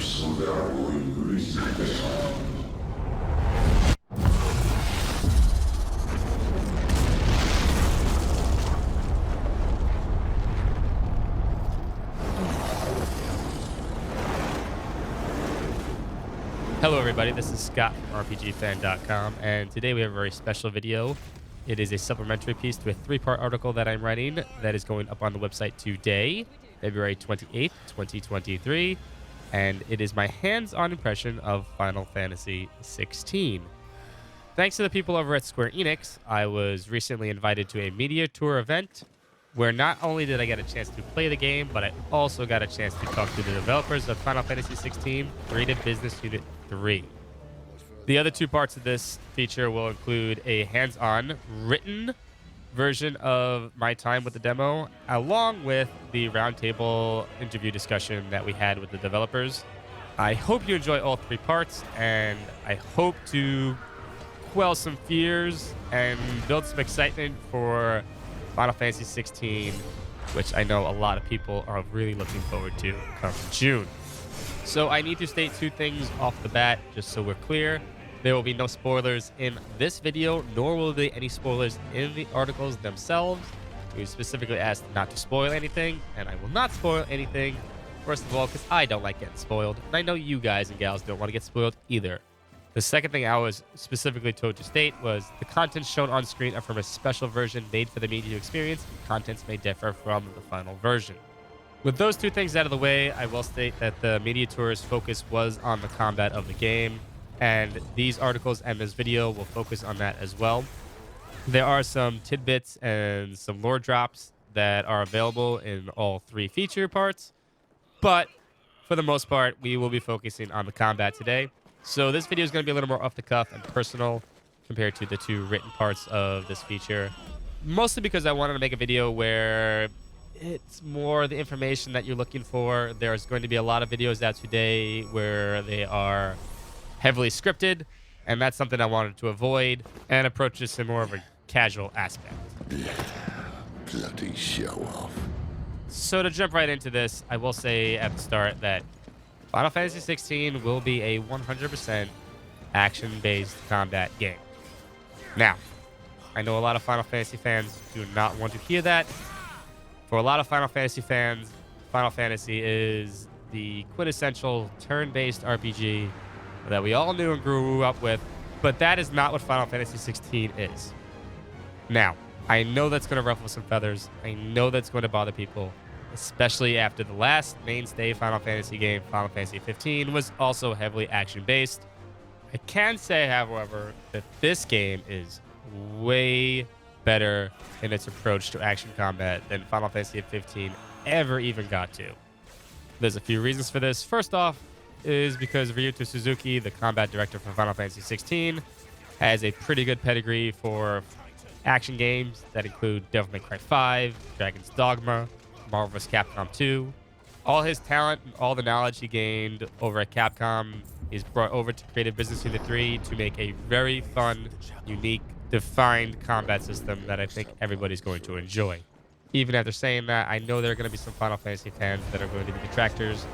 Hello everybody, this is Scott from RPGFan.com, and today we have a very special video. It is a supplementary piece to a 3-part article that I'm writing that is going up on the website today, February 28th, 2023, and it is my hands-on impression of Final Fantasy XVI. Thanks to the people over at Square Enix, I was recently invited to a media tour event where not only did I get a chance to play the game, but I also got a chance to talk to the developers of Final Fantasy XVI Creative Business Unit 3. The other 2 parts of this feature will include a hands-on written version of my time with the demo, along with the roundtable interview discussion that we had with the developers. I hope you enjoy all 3 parts, and I hope to quell some fears and build some excitement for Final Fantasy XVI, which I know a lot of people are really looking forward to come June. So I need to state 2 things off the bat, just so we're clear. There will be no spoilers in this video, nor will there be any spoilers in the articles themselves. We specifically asked not to spoil anything, and I will not spoil anything. First of all, because I don't like getting spoiled, and I know you guys and gals don't want to get spoiled either. The second thing I was specifically told to state was the contents shown on screen are from a special version made for the media experience, and contents may differ from the final version. With those 2 things out of the way, I will state that the media tour's focus was on the combat of the game, and these articles and this video will focus on that as well. There are some tidbits and some lore drops that are available in all 3 feature parts, but for the most part, we will be focusing on the combat today. So this video is going to be a little more off the cuff and personal compared to the 2 written parts of this feature. Mostly because I wanted to make a video where it's more the information that you're looking for. There's going to be a lot of videos out today where they are heavily scripted, and that's something I wanted to avoid and approach this in more of a casual aspect. Bloody show off. So to jump right into this, I will say at the start that Final Fantasy XVI will be a 100% action-based combat game. Now, I know a lot of Final Fantasy fans do not want to hear that. For a lot of Final Fantasy fans, Final Fantasy is the quintessential turn-based RPG that we all knew and grew up with, but that is not what Final Fantasy XVI is. Now, I know that's going to ruffle some feathers. I know that's going to bother people, especially after the last mainstay Final Fantasy game, Final Fantasy XV, was also heavily action-based. I can say, however, that this game is way better in its approach to action combat than Final Fantasy XV ever even got to. There's a few reasons for this. First off is because Ryuto Suzuki, the combat director for Final Fantasy XVI, has a pretty good pedigree for action games that include Devil May Cry 5, Dragon's Dogma, Marvel vs. Capcom 2. All his talent and all the knowledge he gained over at Capcom is brought over to Creative Business Unit 3 to make a very fun, unique, defined combat system that I think everybody's going to enjoy. Even after saying that, I know there are going to be some Final Fantasy fans that are going to be detractors.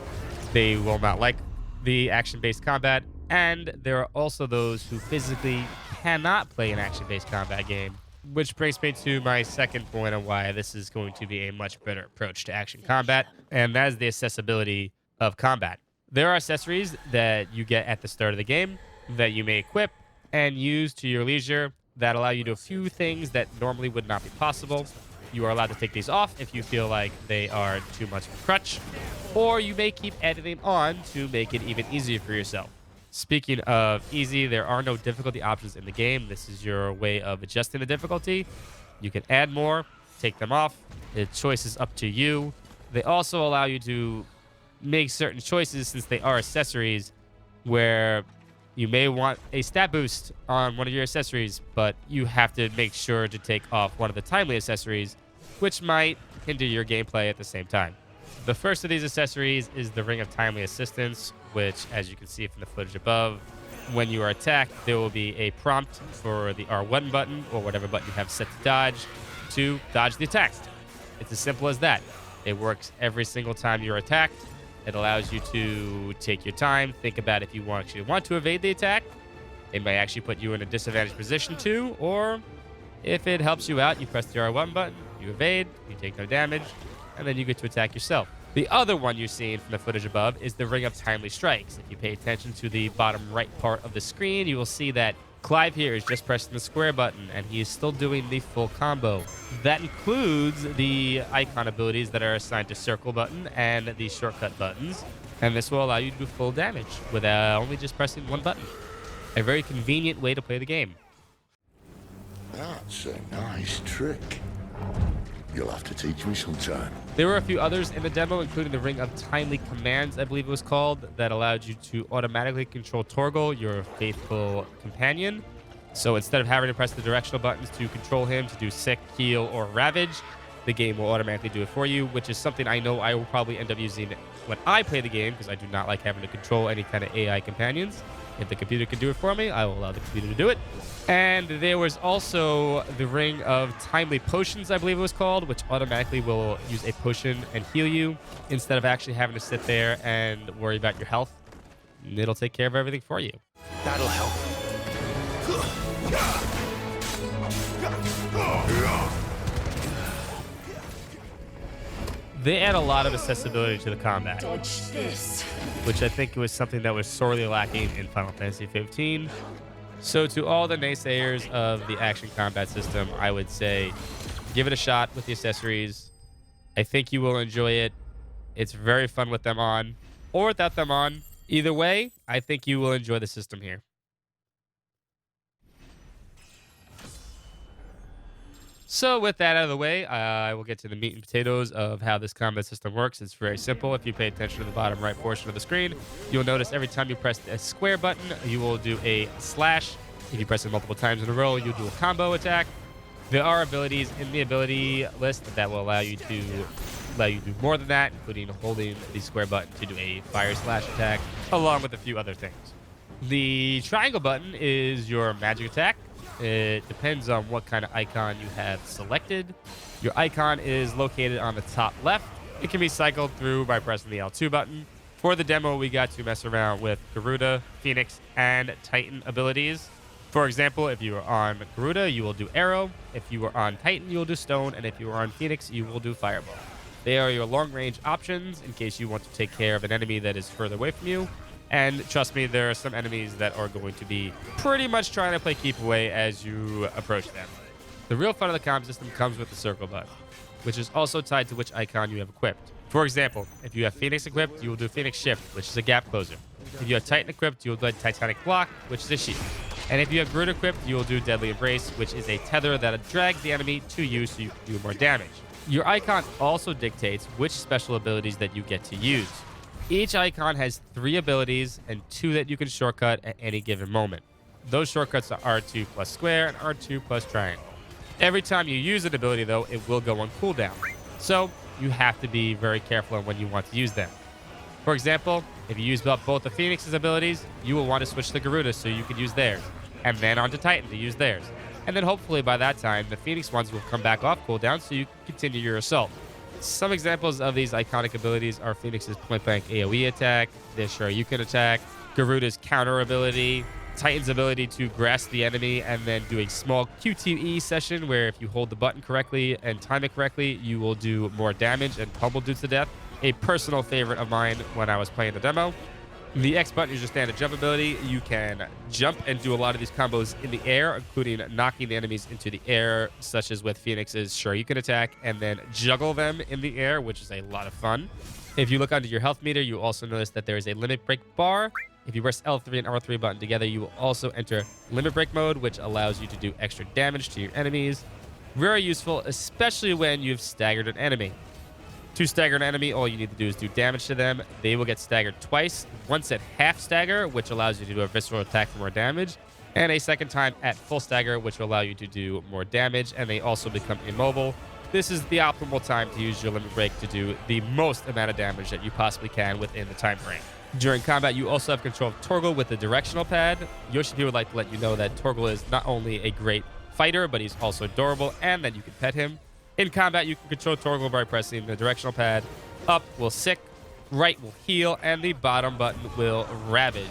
They will not like the action-based combat, and there are also those who physically cannot play an action-based combat game. Which brings me to my second point on why this is going to be a much better approach to action combat, and that is the accessibility of combat. There are accessories that you get at the start of the game that you may equip and use to your leisure that allow you to do a few things that normally would not be possible. You are allowed to take these off if you feel like they are too much of a crutch, or you may keep adding them on to make it even easier for yourself. Speaking of easy, there are no difficulty options in the game. This is your way of adjusting the difficulty. You can add more, take them off. The choice is up to you. They also allow you to make certain choices, since they are accessories, where you may want a stat boost on one of your accessories, but you have to make sure to take off one of the timely accessories, which might hinder your gameplay at the same time. The first of these accessories is the Ring of Timely Assistance, which, as you can see from the footage above, when you are attacked, there will be a prompt for the R1 button, or whatever button you have set to dodge the attack. It's as simple as that. It works every single time you're attacked. It allows you to take your time, think about if you actually want to evade the attack. It may actually put you in a disadvantaged position too, or if it helps you out, you press the R1 button, you evade, you take no damage, and then you get to attack yourself. The other one you're seeing from the footage above is the Ring of Timely Strikes. If you pay attention to the bottom right part of the screen, you will see that Clive here is just pressing the square button, and he is still doing the full combo. That includes the icon abilities that are assigned to circle button and the shortcut buttons, and this will allow you to do full damage without only just pressing one button. A very convenient way to play the game. That's a nice trick. You'll have to teach me sometime. There were a few others in the demo, including the Ring of Timely Commands, I believe it was called, that allowed you to automatically control Torgal, your faithful companion. So instead of having to press the directional buttons to control him to do Sick, Heal, or Ravage, the game will automatically do it for you, which is something I know I will probably end up using when I play the game, because I do not like having to control any kind of AI companions. If the computer can do it for me, I will allow the computer to do it. And there was also the Ring of Timely Potions, I believe it was called, which automatically will use a potion and heal you instead of actually having to sit there and worry about your health. It'll take care of everything for you. That'll help. They add a lot of accessibility to the combat, Dodge this. which I think was something that was sorely lacking in Final Fantasy XV. So to all the naysayers of the action combat system, I would say give it a shot with the accessories. I think you will enjoy it. It's very fun with them on or without them on. Either way, I think you will enjoy the system here. So with that out of the way, I will get to the meat and potatoes of how this combat system works. It's very simple. If you pay attention to the bottom right portion of the screen, you'll notice every time you press a square button, you will do a slash. If you press it multiple times in a row, you'll do a combo attack. There are abilities in the ability list that will allow you to do more than that, including holding the square button to do a fire slash attack, along with a few other things. The triangle button is your magic attack. It depends on what kind of icon you have selected. Your icon is located on the top left. It can be cycled through by pressing the L2 button. For the demo, we got to mess around with Garuda, Phoenix, and Titan abilities. For example, if you are on Garuda, you will do Arrow. If you are on Titan, you will do Stone. And if you are on Phoenix, you will do Fireball. They are your long-range options in case you want to take care of an enemy that is further away from you. And trust me, there are some enemies that are going to be pretty much trying to play keep away as you approach them. The real fun of the combat system comes with the circle button, which is also tied to which icon you have equipped. For example, if you have Phoenix equipped, you will do Phoenix Shift, which is a gap closer. If you have Titan equipped, you will do Titanic Block, which is a shield. And if you have Garuda equipped, you will do Deadly Embrace, which is a tether that drags the enemy to you so you can do more damage. Your icon also dictates which special abilities that you get to use. Each icon has 3 abilities and 2 that you can shortcut at any given moment. Those shortcuts are R2 plus square and R2 plus triangle. Every time you use an ability, though, it will go on cooldown. So you have to be very careful on when you want to use them. For example, if you use both the Phoenix's abilities, you will want to switch to Garuda so you can use theirs, and then onto Titan to use theirs. And then hopefully by that time, the Phoenix ones will come back off cooldown so you can continue your assault. Some examples of these iconic abilities are Phoenix's point-blank AoE attack, their Shoryuken attack, Garuda's counter ability, Titan's ability to grasp the enemy and then do a small QTE session where if you hold the button correctly and time it correctly, you will do more damage and pummel dudes to death. A personal favorite of mine when I was playing the demo. The X button is your standard jump ability. You can jump and do a lot of these combos in the air, including knocking the enemies into the air, such as with Phoenix's Shoryuken attack, and then juggle them in the air, which is a lot of fun. If you look under your health meter, you also notice that there is a limit break bar. If you press L3 and R3 button together, you will also enter limit break mode, which allows you to do extra damage to your enemies. Very useful, especially when you've staggered an enemy. To stagger an enemy, all you need to do is do damage to them. They will get staggered twice, once at half stagger, which allows you to do a visceral attack for more damage, and a second time at full stagger, which will allow you to do more damage, and they also become immobile. This is the optimal time to use your limit break to do the most amount of damage that you possibly can within the time frame. During combat, you also have control of Torgal with the directional pad. Yoshi would like to let you know that Torgal is not only a great fighter, but he's also adorable, and that you can pet him. In combat, you can control Torgal by pressing the directional pad. Up will Sick, right will heal, and the bottom button will ravage.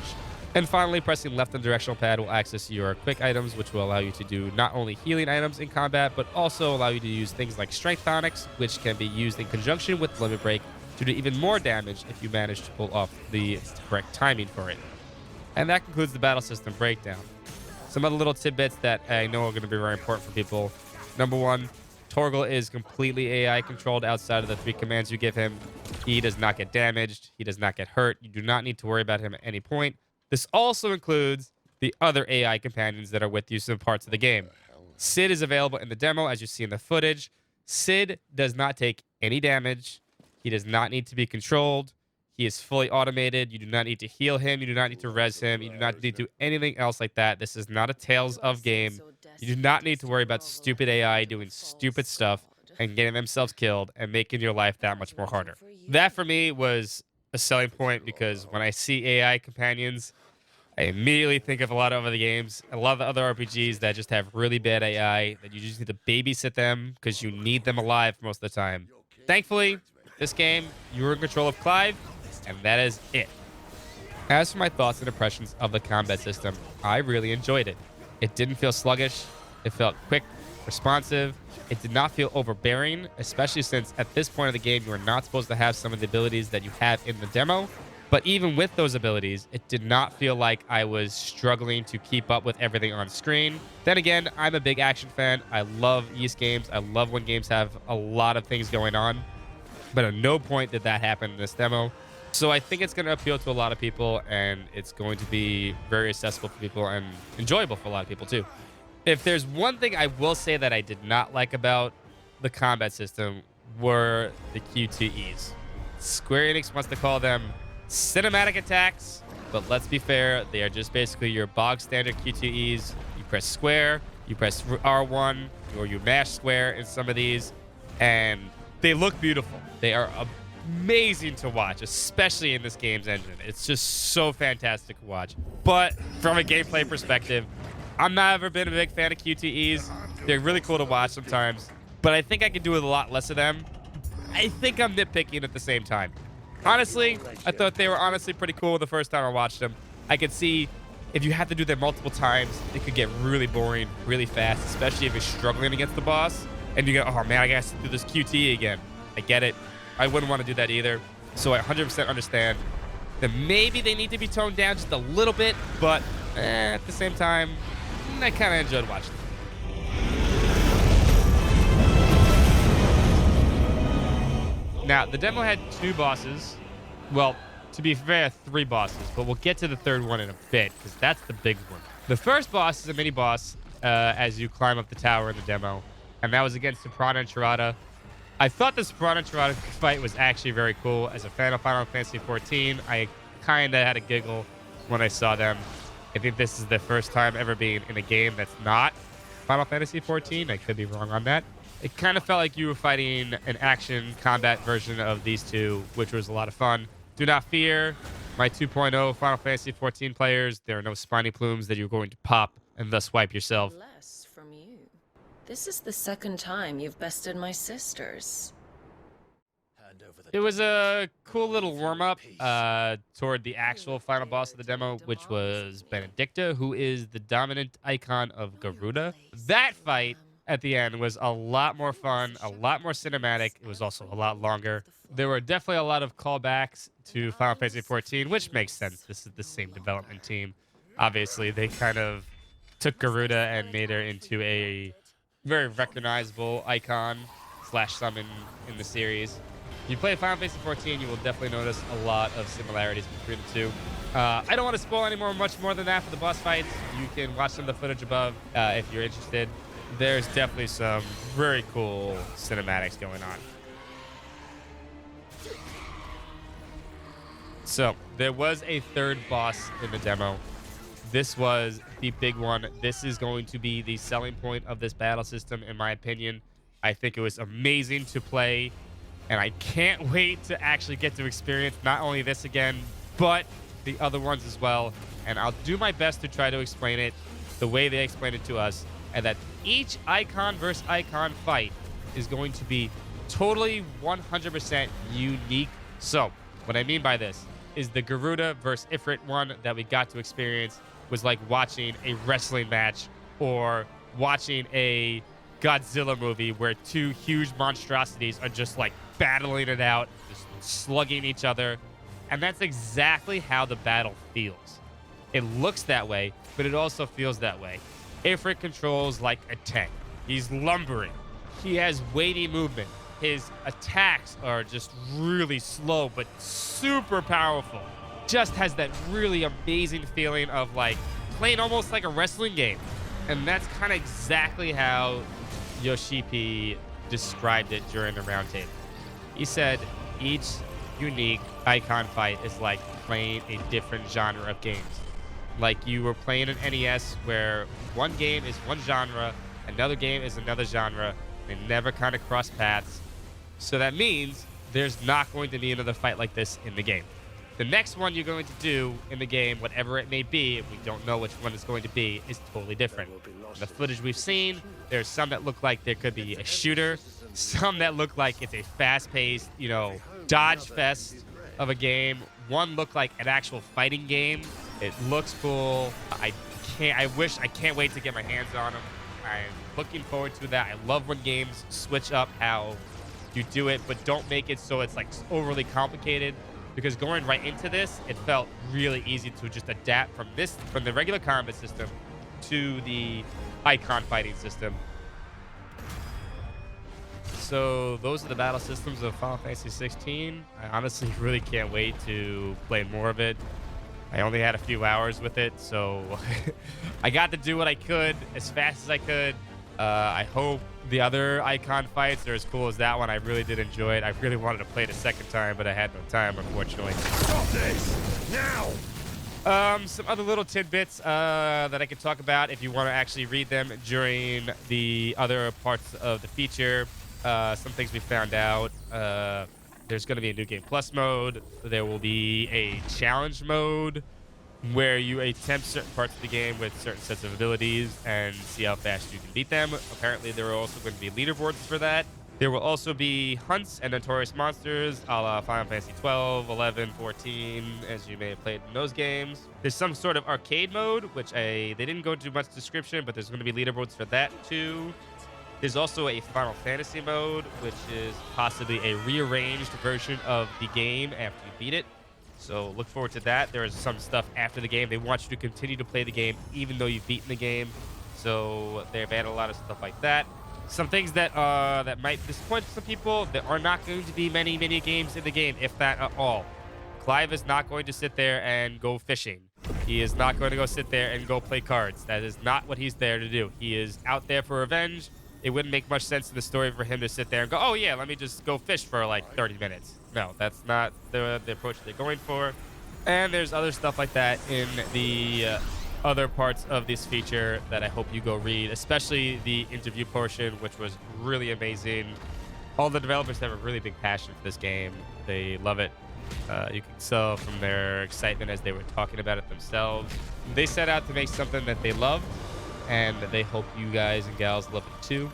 And finally, pressing left on directional pad will access your quick items, which will allow you to do not only healing items in combat, but also allow you to use things like strength tonics, which can be used in conjunction with limit break to do even more damage if you manage to pull off the correct timing for it. And that concludes the battle system breakdown. Some other little tidbits that I know are going to be very important for people. Number one, Torgal is completely AI controlled outside of the 3 commands you give him. He does not get damaged. He does not get hurt. You do not need to worry about him at any point. This also includes the other AI companions that are with you some parts of the game. Sid is available in the demo, as you see in the footage. Sid does not take any damage. He does not need to be controlled. He is fully automated. You do not need to heal him. You do not need to res him. You do not need to do anything else like that. This is not a Tales of game. You do not need to worry about stupid AI doing stupid stuff and getting themselves killed and making your life that much more harder. That, for me, was a selling point because when I see AI companions, I immediately think of a lot of other games, a lot of the other RPGs that just have really bad AI, that you just need to babysit them because you need them alive most of the time. Thankfully, this game, you're in control of Clive, and that is it. As for my thoughts and impressions of the combat system, I really enjoyed it. It didn't feel sluggish. It felt quick, responsive. It did not feel overbearing, especially since at this point of the game, you are not supposed to have some of the abilities that you have in the demo. But even with those abilities, it did not feel like I was struggling to keep up with everything on screen. Then again, I'm a big action fan. I love Ys games. I love when games have a lot of things going on. But at no point did that happen in this demo. So I think it's going to appeal to a lot of people, and it's going to be very accessible for people and enjoyable for a lot of people too. If there's one thing I will say that I did not like about the combat system were the QTEs. Square Enix wants to call them cinematic attacks, but let's be fair, they are just basically your bog standard QTEs. You press square, you press R1, or you mash square in some of these, and they look beautiful. They are amazing to watch, especially in this game's engine. It's just so fantastic to watch. But from a gameplay perspective, I've never been a big fan of QTEs. They're really cool to watch sometimes, but I think I could do with a lot less of them. I think I'm nitpicking at the same time. Honestly, I thought they were honestly pretty cool the first time I watched them. I could see if you have to do them multiple times, it could get really boring really fast, especially if you're struggling against the boss and you go, oh man, I gotta do this QTE again. I get it. I wouldn't want to do that either. So I 100% understand that maybe they need to be toned down just a little bit, but at the same time, I kind of enjoyed watching them. Now, the demo had 2 bosses. Well, to be fair, 3 bosses, but we'll get to the third one in a bit because that's the big one. The first boss is a mini boss as you climb up the tower in the demo, and that was against Soprano and Tirada. I thought the Soprano and Tirada fight was actually very cool. As a fan of Final Fantasy XIV, I kind of had a giggle when I saw them. I think this is the first time ever being in a game that's not Final Fantasy XIV. I could be wrong on that. It kind of felt like you were fighting an action combat version of these two, which was a lot of fun. Do not fear, my 2.0 Final Fantasy XIV players. There are no spiny plumes that you're going to pop and thus wipe yourself. Less from you. This is the second time you've bested my sisters. It was a cool little warm-up toward the actual final boss of the demo, which was Benedicta, who is the dominant icon of Garuda. That fight at the end was a lot more fun, a lot more cinematic. It was also a lot longer. There were definitely a lot of callbacks to Final Fantasy XIV, which makes sense. This is the same development team. Obviously, they kind of took Garuda and made her into a very recognizable icon / summon in the series. If you play Final Fantasy XIV, you will definitely notice a lot of similarities between the two. I don't want to spoil much more than that for the boss fights. You can watch some of the footage above if you're interested. There's definitely some very cool cinematics going on. So, there was a third boss in the demo. This was the big one. This is going to be the selling point of this battle system, in my opinion. I think it was amazing to play, and I can't wait to actually get to experience not only this again, but the other ones as well. And I'll do my best to try to explain it the way they explained it to us, and that each icon versus icon fight is going to be totally 100% unique. So, What I mean by this is the Garuda versus Ifrit one that we got to experience was like watching a wrestling match or watching a Godzilla movie where two huge monstrosities are just like battling it out, just slugging each other. And that's exactly how the battle feels. It looks that way, but it also feels that way. Ifrit controls like a tank. He's lumbering. He has weighty movement. His attacks are just really slow, but super powerful. Just has that really amazing feeling of like playing almost like a wrestling game. And that's kind of exactly how Yoshipi described it during the roundtable. He said each unique icon fight is like playing a different genre of games. Like you were playing an NES where one game is one genre, another game is another genre. They never kind of cross paths. So that means there's not going to be another fight like this in the game. The next one you're going to do in the game, whatever it may be, we don't know which one it's going to be, is totally different. The footage we've seen, there's some that look like there could be a shooter, some that look like it's a fast-paced, dodge fest of a game. One looked like an actual fighting game. It looks cool. I can't wait to get my hands on them. I'm looking forward to that. I love when games switch up how you do it, but don't make it so it's like overly complicated. Because going right into this, it felt really easy to just adapt from the regular combat system to the icon fighting system. So those are the battle systems of Final Fantasy XVI. I honestly really can't wait to play more of it. I only had a few hours with it, so I got to do what I could as fast as I could. I hope the other icon fights are as cool as that one. I really did enjoy it. I really wanted to play it a second time, but I had no time, unfortunately. Stop this! Now! Some other little tidbits that I could talk about if you want to actually read them during the other parts of the feature. Some things we found out. There's going to be a New Game Plus mode. There will be a challenge mode where you attempt certain parts of the game with certain sets of abilities and see how fast you can beat them. Apparently, there are also going to be leaderboards for that. There will also be hunts and notorious monsters a la Final Fantasy 12, 11, 14, as you may have played in those games. There's some sort of arcade mode, which they didn't go into much description, but there's going to be leaderboards for that too. There's also a Final Fantasy mode, which is possibly a rearranged version of the game after you beat it. So look forward to that. There is some stuff after the game. They want you to continue to play the game even though you've beaten the game. So they've added a lot of stuff like that. Some things that might disappoint some people. There are not going to be many mini games in the game, if that at all. Clive is not going to sit there and go fishing. He is not going to go sit there and go play cards. That is not what he's there to do. He is out there for revenge. It wouldn't make much sense in the story for him to sit there and go, oh yeah, let me just go fish for like 30 minutes. No, that's not the approach they're going for. And there's other stuff like that in the other parts of this feature that I hope you go read, especially the interview portion, which was really amazing. All the developers have a really big passion for this game. They love it. You can tell from their excitement as they were talking about it themselves. They set out to make something that they loved, and they hope you guys and gals love it too.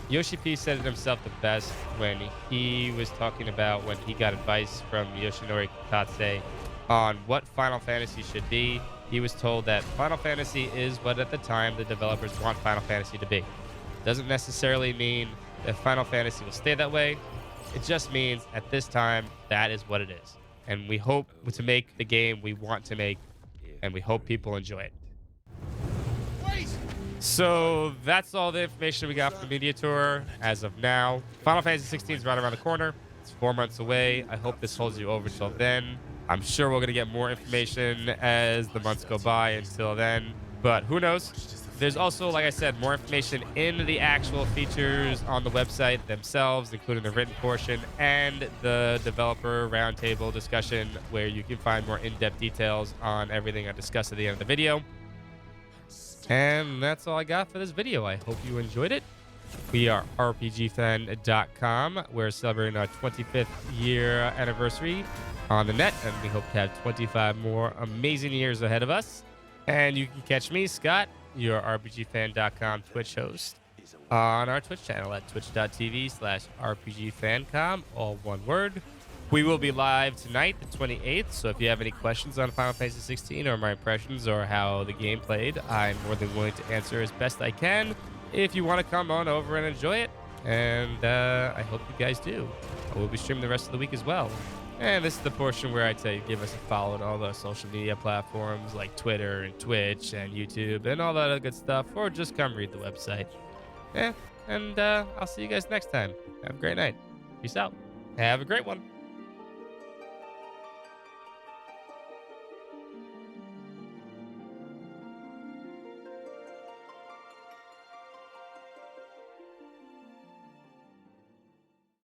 Yoshi P said it himself the best when he was talking about when he got advice from Yoshinori Kitase on what Final Fantasy should be. He was told that Final Fantasy is what at the time the developers want Final Fantasy to be. Doesn't necessarily mean that Final Fantasy will stay that way. It just means at this time that is what it is. And we hope to make the game we want to make, and we hope people enjoy it. So that's all the information we got from the media tour as of now. Final Fantasy 16 is right around the corner. It's 4 months away. I hope this holds you over till then. I'm sure we're going to get more information as the months go by until then, but who knows? There's also, like I said, more information in the actual features on the website themselves, including the written portion and the developer roundtable discussion, where you can find more in-depth details on everything I discussed at the end of the video. And that's all I got for this video. I hope you enjoyed it. We are RPGFan.com. We're celebrating our 25th year anniversary on the net, and we hope to have 25 more amazing years ahead of us. And you can catch me, Scott, your RPGFan.com Twitch host, on our Twitch channel at twitch.tv/RPGFancom, all one word. We will be live tonight, the 28th. So if you have any questions on Final Fantasy 16 or my impressions or how the game played, I'm more than willing to answer as best I can. If you want to come on over and enjoy it, and I hope you guys do. I will be streaming the rest of the week as well. And this is the portion where I tell you give us a follow on all the social media platforms like Twitter and Twitch and YouTube and all that other good stuff, or just come read the website. Yeah, and I'll see you guys next time. Have a great night. Peace out. Have a great one.